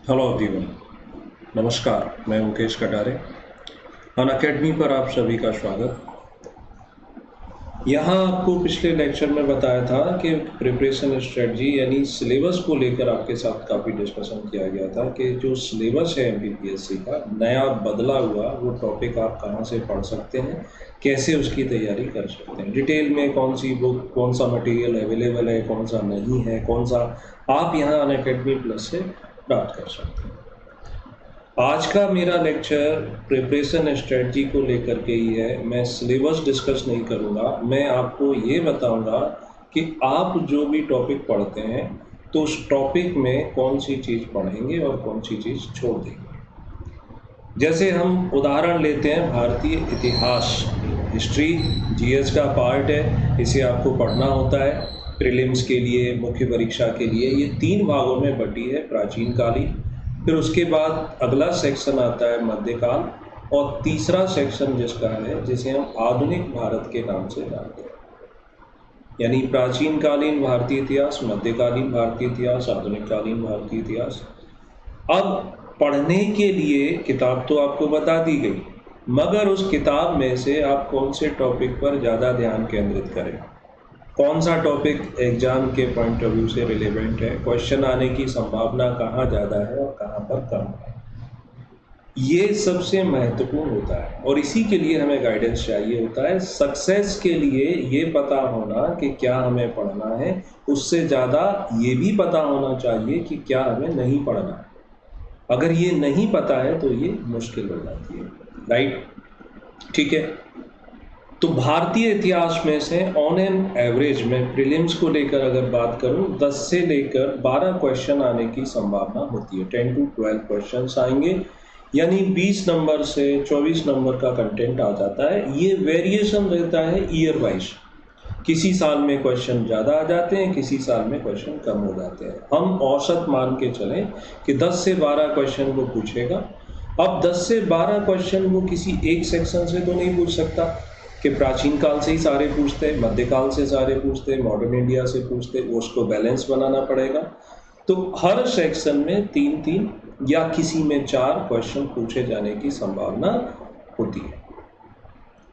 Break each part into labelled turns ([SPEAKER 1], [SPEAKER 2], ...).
[SPEAKER 1] Hello everyone, नमस्कार। मैं Mukesh Katare. Unacademy पर आप सभी का स्वागत। यहाँ आपको पिछले लेक्चर में बताया था कि प्रिपरेशन स्ट्रेटजी यानी सिलेबस को लेकर आपके साथ काफ़ी डिस्कशन किया गया था कि जो सिलेबस है एमपीपीएससी का नया बदला हुआ वो टॉपिक आप कहाँ से पढ़ सकते हैं, कैसे उसकी तैयारी कर सकते हैं, डिटेल में कौन सी बुक, कौन सा मटेरियल अवेलेबल है, कौन सा नहीं है, कौन सा आप यहाँ अनअकैडमी प्लस से प्राप्त कर सकते हैं। आज का मेरा लेक्चर प्रिपरेशन स्ट्रेटजी को लेकर के ही है। मैं सिलेबस डिस्कस नहीं करूँगा, मैं आपको ये बताऊँगा कि आप जो भी टॉपिक पढ़ते हैं तो उस टॉपिक में कौन सी चीज़ पढ़ेंगे और कौन सी चीज़ छोड़ देंगे। जैसे हम उदाहरण लेते हैं भारतीय इतिहास, हिस्ट्री जीएस का पार्ट है, इसे आपको पढ़ना होता है प्रीलिम्स के लिए, मुख्य परीक्षा के लिए। ये 3 भागों में बटी है, प्राचीन कालीन, फिर उसके बाद अगला सेक्शन आता है मध्यकाल, और तीसरा सेक्शन जिसका है जिसे हम आधुनिक भारत के नाम से जानते हैं। यानी प्राचीन कालीन भारतीय इतिहास, मध्यकालीन भारतीय इतिहास, आधुनिक कालीन भारतीय इतिहास। अब पढ़ने के लिए किताब तो आपको बता दी गई, मगर उस किताब में से आप कौन से टॉपिक पर ज़्यादा ध्यान केंद्रित करें, कौन सा टॉपिक एग्जाम के पॉइंट ऑफ व्यू से रिलेवेंट है, क्वेश्चन आने की संभावना कहाँ ज़्यादा है और कहाँ पर कम है, ये सबसे महत्वपूर्ण होता है। और इसी के लिए हमें गाइडेंस चाहिए होता है। सक्सेस के लिए ये पता होना कि क्या हमें पढ़ना है, उससे ज़्यादा ये भी पता होना चाहिए कि क्या हमें नहीं पढ़ना है। अगर ये नहीं पता है तो ये मुश्किल हो जाती है, राइट? ठीक है। तो भारतीय इतिहास में से ऑन एन एवरेज में प्रीलिम्स को लेकर अगर बात करूं, 10 से लेकर 12 क्वेश्चन आने की संभावना होती है। 10 to 12 क्वेश्चन आएंगे, यानी 20 नंबर से 24 नंबर का कंटेंट आ जाता है। ये वेरिएशन रहता है ईयर वाइज, किसी साल में क्वेश्चन ज़्यादा आ जाते हैं, किसी साल में क्वेश्चन कम हो जाते हैं। हम औसत मान के चलें कि 10 से 12 क्वेश्चन वो पूछेगा। अब 10 से 12 क्वेश्चन वो किसी एक सेक्शन से तो नहीं पूछ सकता कि प्राचीन काल से ही सारे पूछते, मध्यकाल से सारे पूछते, मॉडर्न इंडिया से पूछते, वो उसको बैलेंस बनाना पड़ेगा। तो हर सेक्शन में 3-3 या किसी में 4 क्वेश्चन पूछे जाने की संभावना होती है।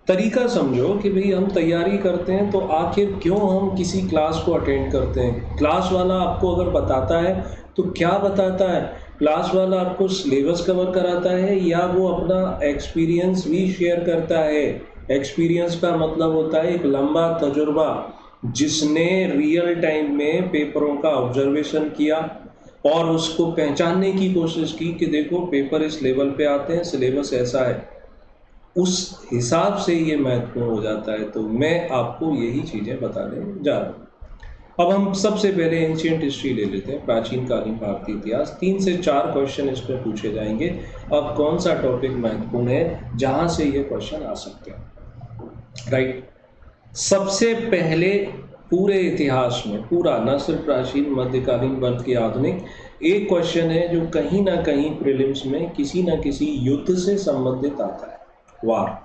[SPEAKER 1] तरीका समझो कि भाई हम तैयारी करते हैं तो आखिर क्यों हम किसी क्लास को अटेंड करते हैं। क्लास वाला आपको अगर बताता है तो क्या बताता है? क्लास वाला आपको सिलेबस कवर कराता है या वो अपना एक्सपीरियंस भी शेयर करता है? एक्सपीरियंस का मतलब होता है एक लंबा तजुर्बा, जिसने रियल टाइम में पेपरों का ऑब्जर्वेशन किया और उसको पहचानने की कोशिश की कि देखो पेपर इस लेवल पे आते हैं, सिलेबस ऐसा है। उस हिसाब से ये महत्वपूर्ण हो जाता है। तो मैं आपको यही चीज़ें बताने जा रहा हूँ। अब हम सबसे पहले एंशिएंट हिस्ट्री ले लेते हैं, प्राचीन कालीन भारतीय इतिहास। 3 से 4 क्वेश्चन इस पर पूछे जाएंगे। अब कौन सा टॉपिक महत्वपूर्ण है जहाँ से ये क्वेश्चन आ सकते हैं, राइट? सबसे पहले पूरे इतिहास में, पूरा न सिर्फ प्राचीन मध्यकालीन बल्कि आधुनिक, एक क्वेश्चन है जो कहीं ना कहीं प्रीलिम्स में किसी न किसी युद्ध से संबंधित आता है, वार।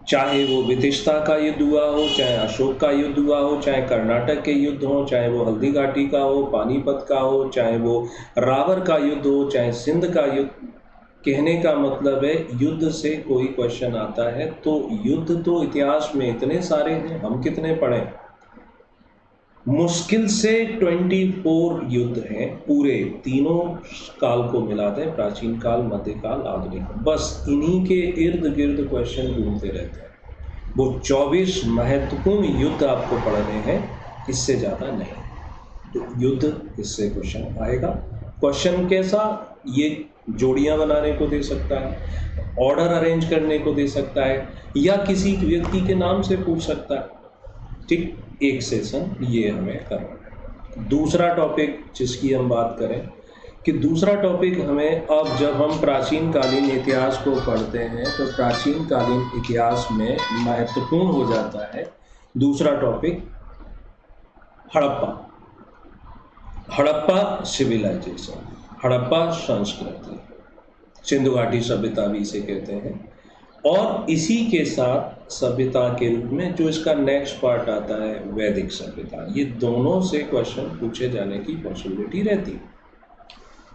[SPEAKER 1] चाहे वो विदिशा का युद्ध हुआ हो, चाहे अशोक का युद्ध हुआ हो, चाहे कर्नाटक के युद्ध हो, चाहे वो हल्दी घाटी का हो, पानीपत का हो, चाहे वो रावर का युद्ध हो, चाहे सिंध का युद्ध। कहने का मतलब है युद्ध से कोई क्वेश्चन आता है तो युद्ध तो इतिहास में इतने सारे हैं, हम कितने पढ़ें? मुश्किल से 24 युद्ध हैं, पूरे तीनों काल को मिलाते हैं, प्राचीन काल, मध्यकाल, आधुनिक। बस इन्हीं के इर्द गिर्द क्वेश्चन घूमते रहते हैं। वो 24 महत्वपूर्ण युद्ध आपको पढ़ने हैं, इससे ज़्यादा नहीं। तो युद्ध, इससे क्वेश्चन आएगा। क्वेश्चन कैसा? ये जोड़ियां बनाने को दे सकता है, ऑर्डर अरेंज करने को दे सकता है, या किसी व्यक्ति के नाम से पूछ सकता है। ठीक, एक सेशन ये हमें करना है। दूसरा टॉपिक जिसकी हम बात करें कि दूसरा टॉपिक हमें, अब जब हम प्राचीन कालीन इतिहास को पढ़ते हैं तो प्राचीन कालीन इतिहास में महत्वपूर्ण हो जाता है दूसरा टॉपिक हड़प्पा। हड़प्पा सिविलाइजेशन, हड़प्पा संस्कृति, सिंधु घाटी सभ्यता भी इसे कहते हैं। और इसी के साथ सभ्यता के रूप में जो इसका नेक्स्ट पार्ट आता है वैदिक सभ्यता। ये दोनों से क्वेश्चन पूछे जाने की पॉसिबिलिटी रहती है।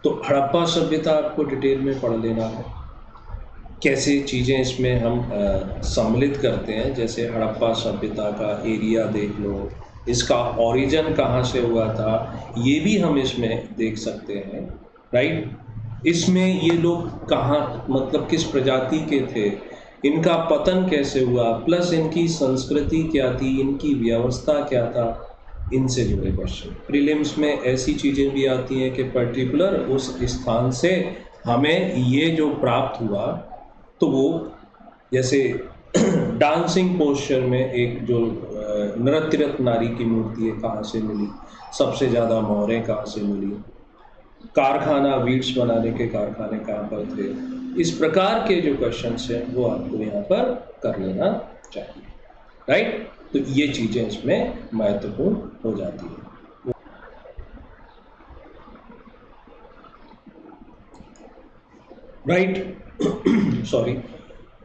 [SPEAKER 1] तो हड़प्पा सभ्यता आपको डिटेल में पढ़ लेना है, कैसे चीज़ें इसमें हम सम्मिलित करते हैं। जैसे हड़प्पा सभ्यता का एरिया देख लो, इसका ओरिजिन कहाँ से हुआ था, ये भी हम इसमें देख सकते हैं, राइट। इसमें ये लोग कहाँ, मतलब किस प्रजाति के थे, इनका पतन कैसे हुआ, प्लस इनकी संस्कृति क्या थी, इनकी व्यवस्था क्या था, इनसे जुड़े क्वेश्चन। प्रीलिम्स में ऐसी चीज़ें भी आती हैं कि पर्टिकुलर उस स्थान से हमें ये जो प्राप्त हुआ, तो वो जैसे डांसिंग पोस्चर में एक जो नृत्यरत नारी की मूर्ति है, कहाँ से मिली, सबसे ज़्यादा मोहरें कहाँ से मिली, कारखाना बीड्स बनाने के कारखाने कहाँ पर थे, इस प्रकार के जो क्वेश्चंस हैं वो आपको यहाँ पर कर लेना चाहिए, राइट। तो ये चीज़ें इसमें महत्वपूर्ण हो जाती है, राइट। सॉरी।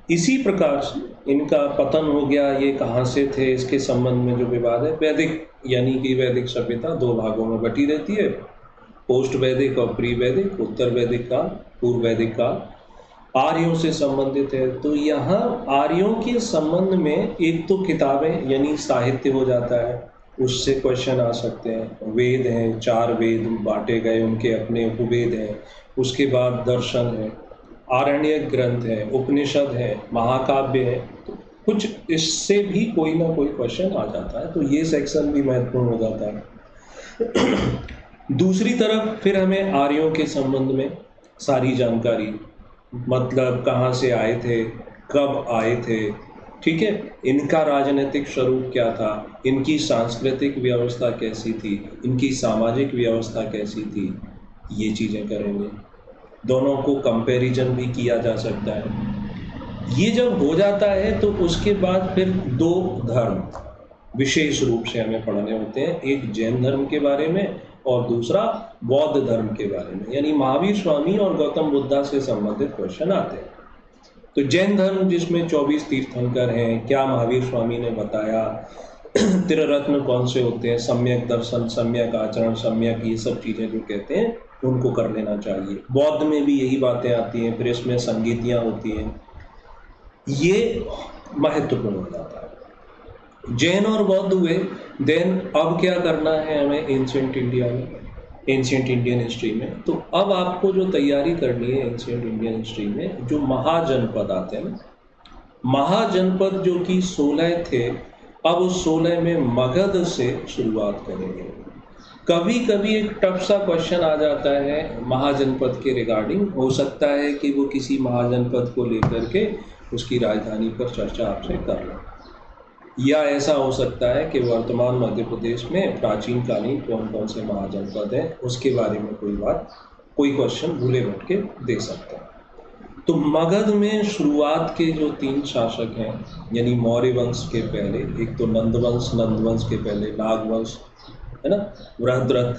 [SPEAKER 1] इसी प्रकार से इनका पतन हो गया, ये कहाँ से थे, इसके संबंध में जो विवाद है, वैदिक यानी कि वैदिक सभ्यता दो भागों में बटी रहती है, पोस्ट वैदिक और प्री वैदिक, उत्तर वैदिक काल, पूर्व वैदिक काल, आर्यों से संबंधित है। तो यहाँ आर्यों के संबंध में एक तो किताबें यानी साहित्य हो जाता है, उससे क्वेश्चन आ सकते हैं। वेद हैं, 4 वेद बांटे गए, उनके अपने उपवेद हैं। उसके बाद दर्शन है, आरण्यक ग्रंथ है, उपनिषद है, महाकाव्य है। तो कुछ इससे भी कोई ना कोई क्वेश्चन आ जाता है, तो ये सेक्शन भी महत्वपूर्ण हो जाता है। दूसरी तरफ फिर हमें आर्यों के संबंध में सारी जानकारी, मतलब कहाँ से आए थे, कब आए थे, ठीक है, इनका राजनीतिक स्वरूप क्या था, इनकी सांस्कृतिक व्यवस्था कैसी थी, इनकी सामाजिक व्यवस्था कैसी थी, ये चीज़ें करेंगे। दोनों को कंपैरिजन भी किया जा सकता है। ये जब हो जाता है तो उसके बाद फिर 2 धर्म विशेष रूप से हमें पढ़ने होते हैं, एक जैन धर्म के बारे में और दूसरा बौद्ध धर्म के बारे में, यानी महावीर स्वामी और गौतम बुद्धा से संबंधित क्वेश्चन आते हैं। तो जैन धर्म जिसमें 24 तीर्थंकर हैं, क्या महावीर स्वामी ने बताया, त्रिरत्न कौन से होते हैं, सम्यक दर्शन, सम्यक आचरण, सम्यक, ये सब चीज़ें जो कहते हैं उनको कर लेना चाहिए। बौद्ध में भी यही बातें आती हैं, फिर इसमें संगीतियाँ होती हैं, ये महत्वपूर्ण हो जाता है। जैन और बौद्ध हुए, देन अब क्या करना है हमें एंशिएंट इंडिया में, एंशिएंट इंडियन हिस्ट्री में। तो अब आपको जो तैयारी करनी है एंशिएंट इंडियन हिस्ट्री में, जो महाजनपद आते हैं, महाजनपद जो कि 16 थे, अब उस 16 में मगध से शुरुआत करेंगे। कभी कभी एक टफ सा क्वेश्चन आ जाता है महाजनपद के रिगार्डिंग, हो सकता है कि वो किसी महाजनपद को लेकर के उसकी राजधानी पर चर्चा आपसे कर लें, या ऐसा हो सकता है कि वर्तमान मध्य प्रदेश में प्राचीन कालीन कौन कौन से महाजनपद हैं उसके बारे में कोई बात, कोई क्वेश्चन भूले भट के दे सकता है। तो मगध में शुरुआत के जो 3 शासक हैं, यानी मौर्य वंश के पहले, एक तो नंदवंश, नंदवंश के पहले नागवंश है ना, बृहद्रथ,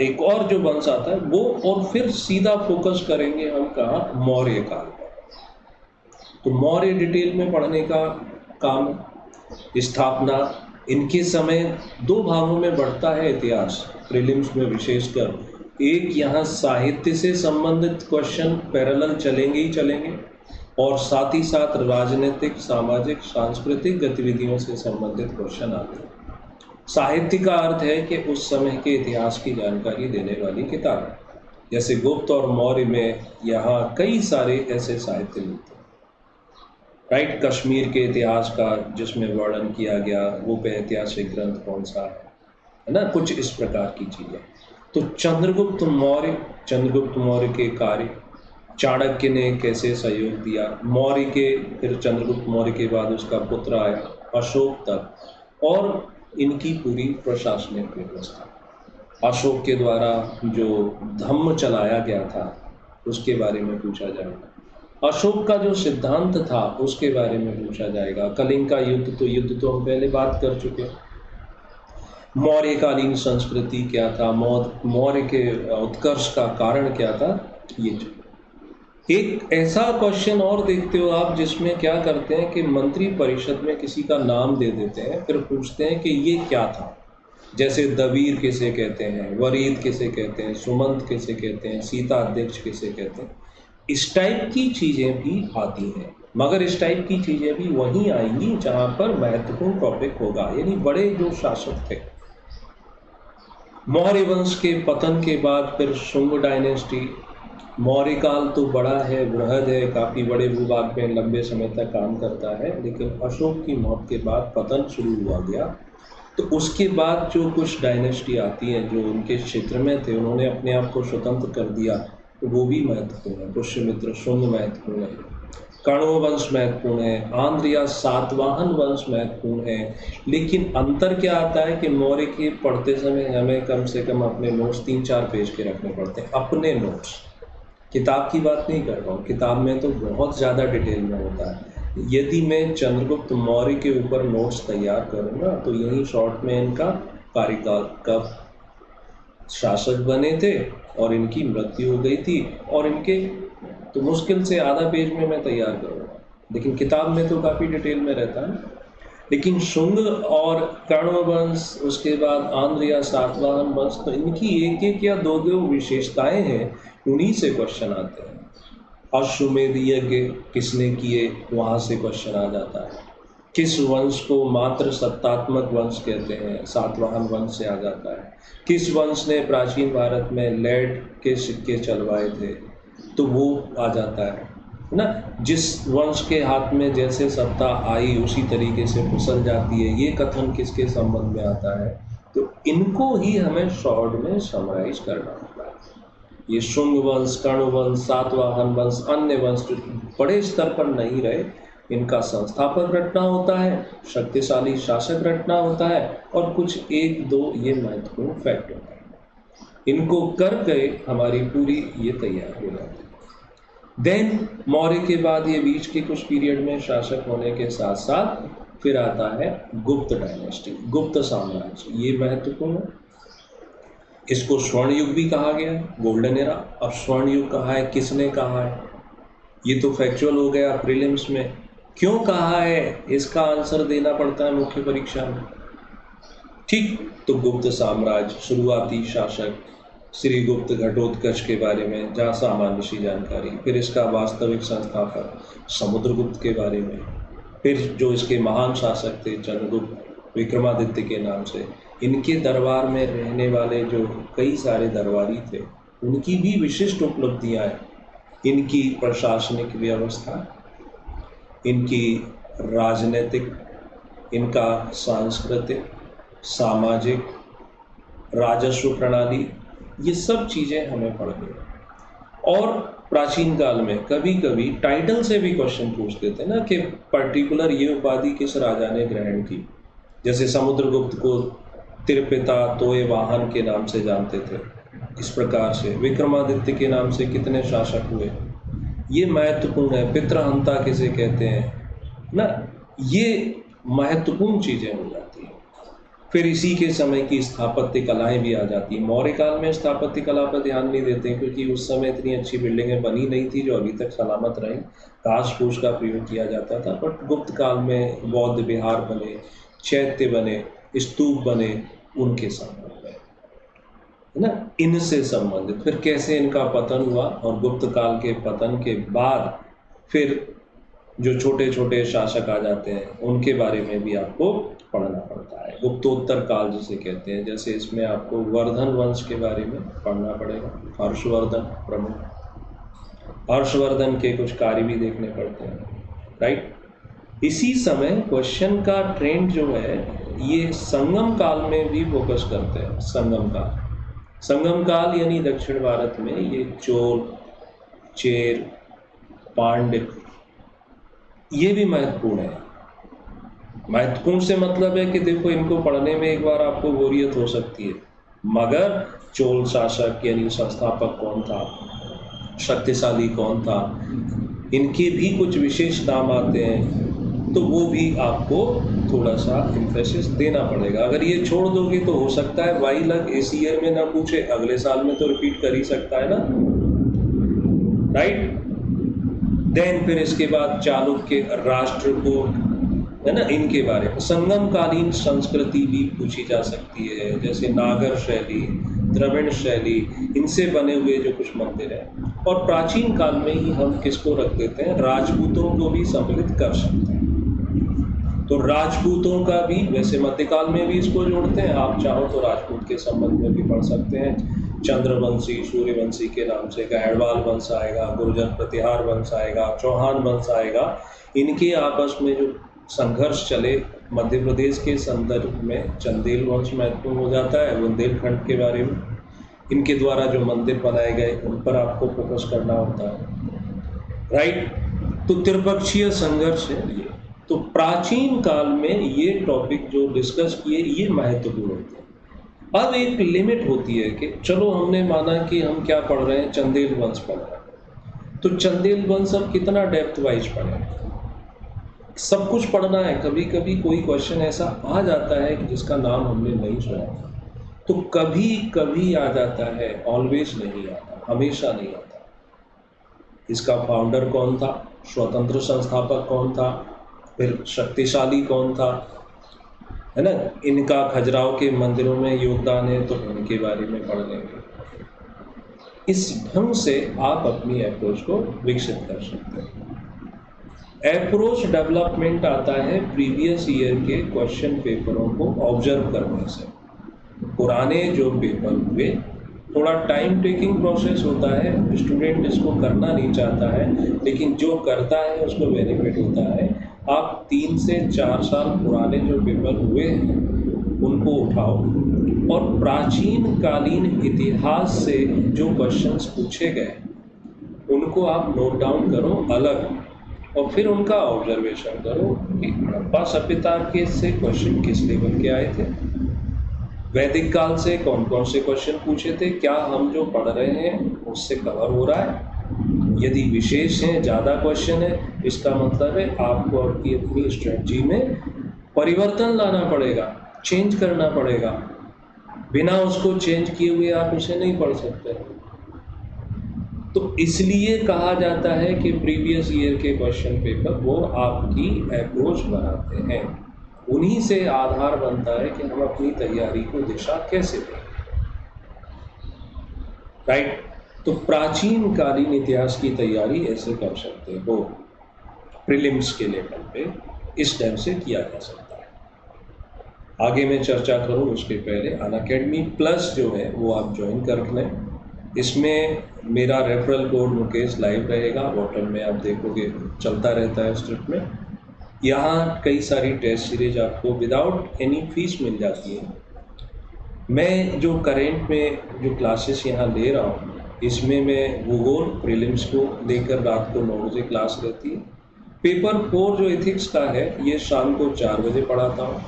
[SPEAKER 1] एक और जो वंश आता है वो, और फिर सीधा फोकस करेंगे हम कहाँ, मौर्य काल पर। तो मौर्य डिटेल में पढ़ने का काम, स्थापना, इनके समय 2 भागों में बढ़ता है इतिहास प्रीलिम्स में विशेषकर। एक यहाँ साहित्य से संबंधित क्वेश्चन पैरेलल चलेंगे ही चलेंगे, और साथ ही साथ राजनीतिक, सामाजिक, सांस्कृतिक गतिविधियों से संबंधित क्वेश्चन आते हैं। साहित्य का अर्थ है कि उस समय के इतिहास की जानकारी देने वाली किताब, जैसे गुप्त और मौर्य में यहाँ कई सारे ऐसे साहित्य मिलते हैं, राइट। कश्मीर के इतिहास का जिसमें वर्णन किया गया, वो ऐतिहासिक ग्रंथ कौन सा है ना, कुछ इस प्रकार की चीज़ें। तो चंद्रगुप्त मौर्य के कार्य, चाणक्य ने कैसे सहयोग दिया, मौर्य के, फिर चंद्रगुप्त मौर्य के बाद उसका पुत्र आया अशोक तक, और इनकी पूरी प्रशासनिक व्यवस्था, अशोक के द्वारा जो धम्म चलाया गया था उसके बारे में पूछा जाएगा, अशोक का जो सिद्धांत था उसके बारे में पूछा जाएगा, कलिंग का युद्ध तो हम पहले बात कर चुके, मौर्यकालीन संस्कृति क्या था, मौर्य के उत्कर्ष का कारण क्या था, ये। एक ऐसा क्वेश्चन और देखते हो आप जिसमें क्या करते हैं कि मंत्री परिषद में किसी का नाम दे देते हैं, फिर पूछते हैं कि ये क्या था, जैसे दवीर किसे कहते हैं, वरीद किसे कहते हैं, सुमंत किसे कहते हैं, सीता अध्यक्ष किसे कहते हैं, इस टाइप की चीज़ें भी आती हैं। मगर इस टाइप की चीज़ें भी वहीं आएंगी जहाँ पर महत्वपूर्ण टॉपिक होगा। यानी बड़े जो शासक थे, मौर्य वंश के पतन के बाद फिर शुंग डायनेस्टी, मौर्य काल तो बड़ा है, बृहद है, काफ़ी बड़े भूभाग में लंबे समय तक काम करता है, लेकिन अशोक की मौत के बाद पतन शुरू हुआ गया। तो उसके बाद जो कुछ डायनेस्टी आती हैं जो उनके क्षेत्र में थे, उन्होंने अपने आप को स्वतंत्र कर दिया, तो वो भी महत्वपूर्ण है। पुष्यमित्र, शुंग महत्वपूर्ण है, कण्व वंश महत्वपूर्ण है, आंध्र या सातवाहन वंश महत्वपूर्ण है। लेकिन अंतर क्या आता है कि मौर्य के पढ़ते समय हमें कम से कम अपने नोट्स 3-4 पेज के रखने पड़ते हैं, अपने नोट्स। किताब की बात नहीं कर रहा हूँ, किताब में तो बहुत ज़्यादा डिटेल में होता है। यदि मैं चंद्रगुप्त मौर्य के ऊपर नोट्स तैयार करूँगा तो यही शॉर्ट में इनका कार्यकाल, कब शासक बने थे और इनकी मृत्यु हो गई थी, और इनके तो मुश्किल से आधा पेज में मैं तैयार करूँगा, लेकिन किताब में तो काफ़ी डिटेल में रहता है। लेकिन शुंग और कण्व वंश, उसके बाद आंध्र या सातवाहन वंश, तो इनकी एक एक या दो दो विशेषताएं हैं, उन्हीं से क्वेश्चन आते हैं। अश्वमेध यज्ञ किसने किए, वहाँ से क्वेश्चन आ जाता है। किस वंश को मात्र सत्तात्मक वंश कहते हैं, सातवाहन वंश से आ जाता है। किस वंश ने प्राचीन भारत में लेड के सिक्के चलवाए थे, तो वो आ जाता है ना। जिस वंश के हाथ में जैसे सत्ता आई उसी तरीके से फिसल जाती है, ये कथन किसके संबंध में आता है। तो इनको ही हमें शॉर्ट में समराइज करना होता है। ये शुंग वंश, कण्व वंश, सातवाहन वंश, अन्य वंश जो बड़े स्तर पर नहीं रहे, इनका संस्थापक रटना होता है, शक्तिशाली शासक रटना होता है, और कुछ एक दो ये महत्वपूर्ण फैक्ट होता है। इनको करके हमारी पूरी ये तैयार हो जाती है। देन मौर्य के बाद ये बीच के कुछ पीरियड में शासक होने के साथ साथ फिर आता है गुप्त डायनेस्टी, गुप्त साम्राज्य। ये महत्वपूर्ण है, इसको स्वर्ण युग भी कहा गया है, गोल्डन एरा। अब स्वर्ण युग कहा है, किसने कहा है, ये तो फैक्चुअल हो गया प्रीलिम्स में। क्यों कहा है, इसका आंसर देना पड़ता है मुख्य परीक्षा में। ठीक, तो गुप्त साम्राज्य, शुरुआती शासक श्रीगुप्त घटोत्कच के बारे में जहाँ सामान्य सी जानकारी, फिर इसका वास्तविक संस्थापक समुद्रगुप्त के बारे में, फिर जो इसके महान शासक थे चंद्रगुप्त विक्रमादित्य के नाम से, इनके दरबार में रहने वाले जो कई सारे दरबारी थे, उनकी भी विशिष्ट उपलब्धियाँ हैं। इनकी प्रशासनिक व्यवस्था, इनकी राजनीतिक, इनका सांस्कृतिक, सामाजिक, राजस्व प्रणाली, ये सब चीज़ें हमें पढ़नी है। और प्राचीन काल में कभी कभी टाइटल से भी क्वेश्चन पूछ देते ना कि पर्टिकुलर ये उपाधि किस राजा ने ग्रहण की। जैसे समुद्रगुप्त को तिरपिता तोय वाहन के नाम से जानते थे, इस प्रकार से विक्रमादित्य के नाम से कितने शासक हुए, ये महत्वपूर्ण है। पितृहंता किसे कहते हैं ना, ये महत्वपूर्ण चीज़ें हो जाती हैं। फिर इसी के समय की स्थापत्य कलाएं भी आ जाती हैं। मौर्य काल में स्थापत्य कला पर ध्यान नहीं देते क्योंकि उस समय इतनी अच्छी बिल्डिंगें बनी नहीं थी जो अभी तक सलामत रहें, घास फूस का प्रयोग किया जाता था। बट गुप्त काल में बौद्ध विहार बने, चैत्य बने, स्तूप बने, उनके संबंध में है ना, इनसे संबंधित। फिर कैसे इनका पतन हुआ, और गुप्त काल के पतन के बाद फिर जो छोटे छोटे शासक आ जाते हैं उनके बारे में भी आपको पढ़ना पड़ता है। गुप्तोत्तर काल जिसे कहते हैं, जैसे इसमें आपको वर्धन वंश के बारे में पढ़ना पड़ेगा। हर्षवर्धन प्रमुख, हर्षवर्धन के कुछ कार्य भी देखने पड़ते हैं, राइट। इसी समय क्वेश्चन का ट्रेंड जो है ये संगम काल में भी फोकस करते हैं। संगम काल, संगम काल यानी दक्षिण भारत में ये चोल, चेर, पांड्य, ये भी महत्वपूर्ण है। महत्वपूर्ण से मतलब है कि देखो इनको पढ़ने में एक बार आपको बोरियत हो सकती है, मगर चोल शासक यानी संस्थापक कौन था, शक्तिशाली कौन था, इनके भी कुछ विशेष नाम आते हैं, तो वो भी आपको थोड़ा सा एम्फेसिस देना पड़ेगा। अगर ये छोड़ दोगे तो हो सकता है वाई लग इस ईयर में ना पूछे, अगले साल में तो रिपीट कर ही सकता है ना, राइट। देन फिर इसके बाद चालुक्य राष्ट्रकूट, है ना, इनके बारे में। संगमकालीन संस्कृति भी पूछी जा सकती है, जैसे नागर शैली, द्रविड़ शैली, इनसे बने हुए जो कुछ मंदिर हैं। और प्राचीन काल में ही हम किसको रख देते हैं, राजपूतों को भी सम्मिलित कर सकते हैं। तो राजपूतों का भी, वैसे मध्यकाल में भी इसको जोड़ते हैं, आप चाहो तो राजपूत के संबंध में भी पढ़ सकते हैं। चंद्रवंशी, सूर्यवंशी के नाम से गायकवाड़ वंश आएगा, गुर्जर प्रतिहार वंश आएगा, चौहान वंश आएगा। इनके आपस में जो संघर्ष चले, मध्य प्रदेश के संदर्भ में चंदेल वंश महत्वपूर्ण हो जाता है, बुंदेलखंड के बारे में, इनके द्वारा जो मंदिर बनाए गए उन पर आपको फोकस करना होता है, राइट। तो त्रिपक्षीय संघर्ष है ये। तो प्राचीन काल में ये टॉपिक जो डिस्कस किए ये महत्वपूर्ण होते हैं। अब एक लिमिट होती है कि चलो हमने माना कि हम क्या पढ़ रहे हैं, चंदेल वंश पढ़ रहे हैं, तो चंदेल वंश अब कितना डेप्थ वाइज पढ़ें, सब कुछ पढ़ना है। कभी कभी कोई क्वेश्चन ऐसा आ जाता है कि जिसका नाम हमने नहीं सुना, तो कभी कभी आ जाता है, ऑलवेज नहीं आता, हमेशा नहीं आता। इसका फाउंडर कौन था, स्वतंत्र संस्थापक कौन था, फिर शक्तिशाली कौन था, है ना, इनका खजुराहो के मंदिरों में योगदान है तो इनके बारे में पढ़ लेंगे। इस ढंग से आप अपनी अप्रोच को विकसित कर सकते हैं। अप्रोच डेवलपमेंट आता है प्रीवियस ईयर के क्वेश्चन पेपरों को ऑब्जर्व करने से। पुराने जो पेपर हुए, थोड़ा टाइम टेकिंग प्रोसेस होता है, स्टूडेंट इसको करना नहीं चाहता है, लेकिन जो करता है उसको बेनिफिट होता है। आप 3 से 4 साल पुराने जो पेपर हुए हैं उनको उठाओ और प्राचीन कालीन इतिहास से जो क्वेश्चंस पूछे गए उनको आप नोट डाउन करो अलग, और फिर उनका ऑब्जर्वेशन करो कि हड़प्पा सभ्यता के से क्वेश्चन किस लेवल के आए थे, वैदिक काल से कौन कौन से क्वेश्चन पूछे थे, क्या हम जो पढ़ रहे हैं उससे कवर हो रहा है। यदि विशेष हैं, ज़्यादा क्वेश्चन है, इसका मतलब है आपको आपकी अपनी स्ट्रेटजी में परिवर्तन लाना पड़ेगा, चेंज करना पड़ेगा। बिना उसको चेंज किए हुए आप उसे नहीं पढ़ सकते। तो इसलिए कहा जाता है कि प्रीवियस ईयर के क्वेश्चन पेपर वो आपकी अप्रोच बनाते हैं, उन्हीं से आधार बनता है कि हम अपनी तैयारी को दिशा कैसे दें, राइट। तो प्राचीन कालीन इतिहास की तैयारी ऐसे कर सकते हो, प्रीलिम्स के लेवल पे इस टाइप से किया जा सकता है। आगे मैं चर्चा करूं उसके पहले अनअकैडमी प्लस जो है वो आप ज्वाइन कर लें। इसमें मेरा रेफरल कोड मुकेश लाइव रहेगा, बॉटम में आप देखोगे चलता रहता है स्क्रिप्ट में। यहाँ कई सारी टेस्ट सीरीज आपको विदाउट एनी फीस मिल जाती है। मैं जो करेंट में जो क्लासेस यहाँ ले रहा हूँ, इसमें मैं भूगोल प्रीलिम्स को लेकर रात को 9 बजे क्लास रहती है। पेपर 4 जो एथिक्स का है ये शाम को 4 बजे पढ़ाता हूँ,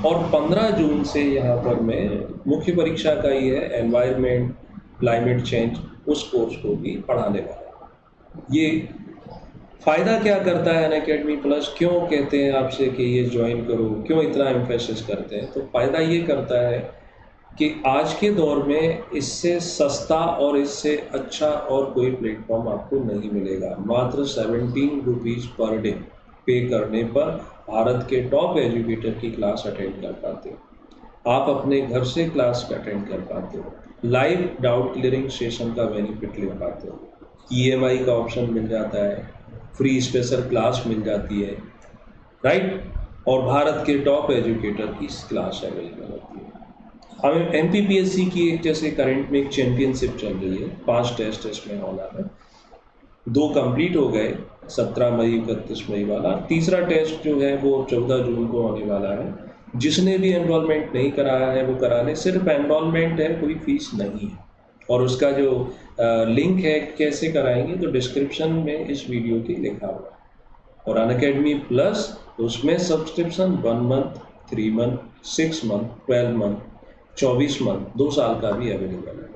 [SPEAKER 1] और 15 जून से यहाँ पर मैं मुख्य परीक्षा का ही है एनवायरनमेंट क्लाइमेट चेंज, उस कोर्स को भी पढ़ाने वाला हूँ। ये फ़ायदा क्या करता है अनअकैडमी प्लस, क्यों कहते हैं आपसे कि ये ज्वाइन करो, क्यों इतना एम्फेसिस करते हैं, तो फ़ायदा ये करता है कि आज के दौर में इससे सस्ता और इससे अच्छा और कोई प्लेटफॉर्म आपको नहीं मिलेगा। मात्र 17 रुपीज़ पर डे पे करने पर भारत के टॉप एजुकेटर की क्लास अटेंड कर पाते हो, आप अपने घर से क्लास अटेंड कर पाते हो, लाइव डाउट क्लियरिंग सेशन का बेनिफिट ले पाते हो, EMI का ऑप्शन मिल जाता है, फ्री स्पेशल क्लास मिल जाती है, राइट, और भारत के टॉप एजुकेटर की क्लास अवेलेबल होती है। हमें MPPSC की एक जैसे करंट में एक चैंपियनशिप चल रही है, 5 टेस्ट इसमें होना है, 2 कंप्लीट हो गए, 17 मई 31 मई वाला, तीसरा टेस्ट जो है वो 14 जून को होने वाला है। जिसने भी एनरोलमेंट नहीं कराया है वो करा ले, सिर्फ एनरोलमेंट है, कोई फीस नहीं है। और उसका जो लिंक है कैसे कराएंगे तो डिस्क्रिप्शन में इस वीडियो की लिखा हुआ है। और अनअकैडमी प्लस उसमें subscription 1 month, 3 month, 6 month, 12 month, 24 month, 2 साल का भी अवेलेबल है।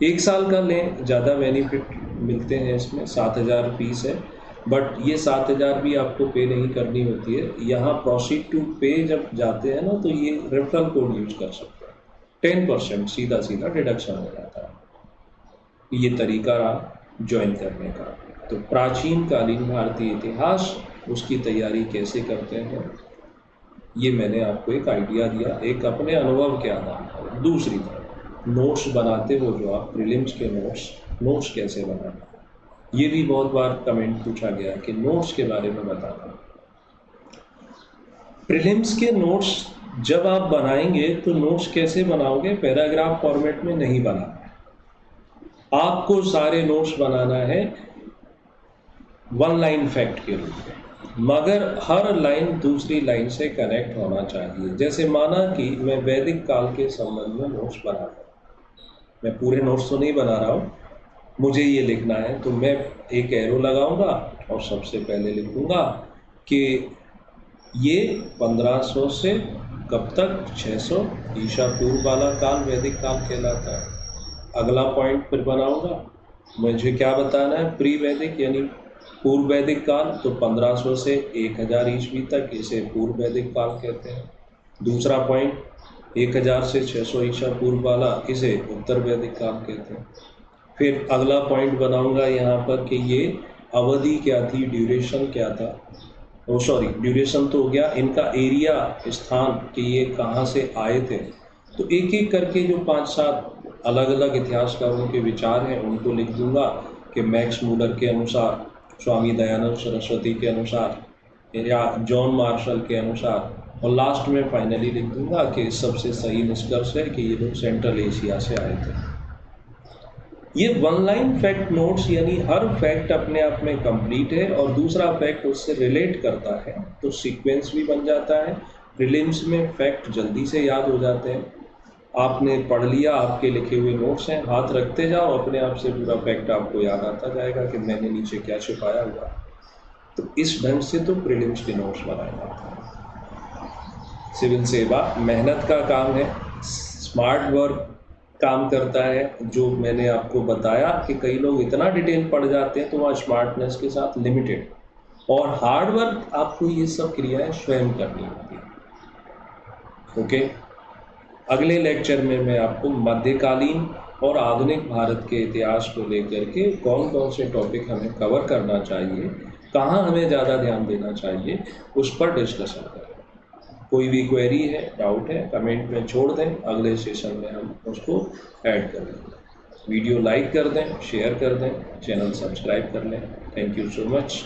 [SPEAKER 1] 1 साल का लें, ज़्यादा बेनिफिट मिलते हैं इसमें। 7,000 फीस है, बट ये 7,000 भी आपको पे नहीं करनी होती है। यहाँ प्रोसीड टू पे जब जाते हैं ना तो ये रेफरल कोड यूज कर सकते हैं, 10% सीधा सीधा डिडक्शन हो जाता है। ये तरीका रहा ज्वाइन करने का। तो प्राचीन कालीन भारतीय इतिहास, उसकी तैयारी कैसे करते हैं, ये मैंने आपको एक आइडिया दिया, एक अपने अनुभव के आधार पर। दूसरी तरफ नोट्स बनाते हो जो आप प्रीलिम्स के नोट्स कैसे बनाना, ये भी बहुत बार कमेंट पूछा गया कि नोट्स के बारे में बताना। प्रीलिम्स के नोट्स जब आप बनाएंगे तो नोट्स कैसे बनाओगे, पैराग्राफ फॉर्मेट में नहीं बनाना है। आपको सारे नोट्स बनाना है वन लाइन फैक्ट के रूप में, मगर हर लाइन दूसरी लाइन से कनेक्ट होना चाहिए। जैसे माना कि मैं वैदिक काल के संबंध में नोट्स बना रहा हूँ, मैं पूरे नोट्स तो नहीं बना रहा हूँ, मुझे ये लिखना है तो मैं एक एरो लगाऊंगा और सबसे पहले लिखूंगा कि ये 1500 से कब तक 600 ईसा पूर्व वाला काल वैदिक काल कहलाता है। अगला पॉइंट फिर बनाऊंगा, मुझे क्या बताना है, प्री वैदिक यानी पूर्व वैदिक काल, तो 1500 से 1000 ईस्वी तक इसे पूर्व वैदिक काल कहते हैं। दूसरा पॉइंट 1000 से 600 ईसा पूर्व वाला इसे उत्तर वैदिक काल कहते हैं। फिर अगला पॉइंट बनाऊंगा यहाँ पर कि ये अवधि क्या थी, ड्यूरेशन क्या था, ड्यूरेशन तो हो गया, इनका एरिया स्थान कि ये कहाँ से आए थे। तो एक एक करके जो 5-7 अलग अलग इतिहासकारों के विचार हैं उनको लिख दूंगा कि मैक्स मूलर के अनुसार, स्वामी दयानंद सरस्वती के अनुसार या जॉन मार्शल के अनुसार, और लास्ट में फाइनली लिख दूंगा कि सबसे सही निष्कर्ष है कि ये लोग सेंट्रल एशिया से आए थे। ये वन लाइन फैक्ट नोट्स यानी हर फैक्ट अपने आप में कंप्लीट है और दूसरा फैक्ट उससे रिलेट करता है, तो सीक्वेंस भी बन जाता है। प्रीलिम्स में फैक्ट जल्दी से याद हो जाते हैं। आपने पढ़ लिया, आपके लिखे हुए नोट्स हैं, हाथ रखते जाओ, अपने आप से पूरा फैक्ट आपको याद आता जाएगा कि मैंने नीचे क्या छिपाया हुआ। तो इस ढंग से तो प्रीलिम्स के नोट्स बनाए जाते हैं। सिविल सेवा मेहनत का काम है, स्मार्ट वर्क काम करता है। जो मैंने आपको बताया कि कई लोग इतना डिटेल पढ़ जाते हैं तो वहाँ स्मार्टनेस के साथ लिमिटेड, और हार्ड वर्क आपको ये सब क्रियाएं स्वयं करनी होती है। ओके, अगले लेक्चर में मैं आपको मध्यकालीन और आधुनिक भारत के इतिहास को लेकर के कौन कौन से टॉपिक हमें कवर करना चाहिए, कहाँ हमें ज़्यादा ध्यान देना चाहिए, उस पर डिस्कशन करें। कोई भी क्वेरी है, डाउट है, कमेंट में छोड़ दें, अगले सेशन में हम उसको ऐड कर लेंगे। वीडियो लाइक कर दें, शेयर कर दें, चैनल सब्सक्राइब कर लें। Thank you so much.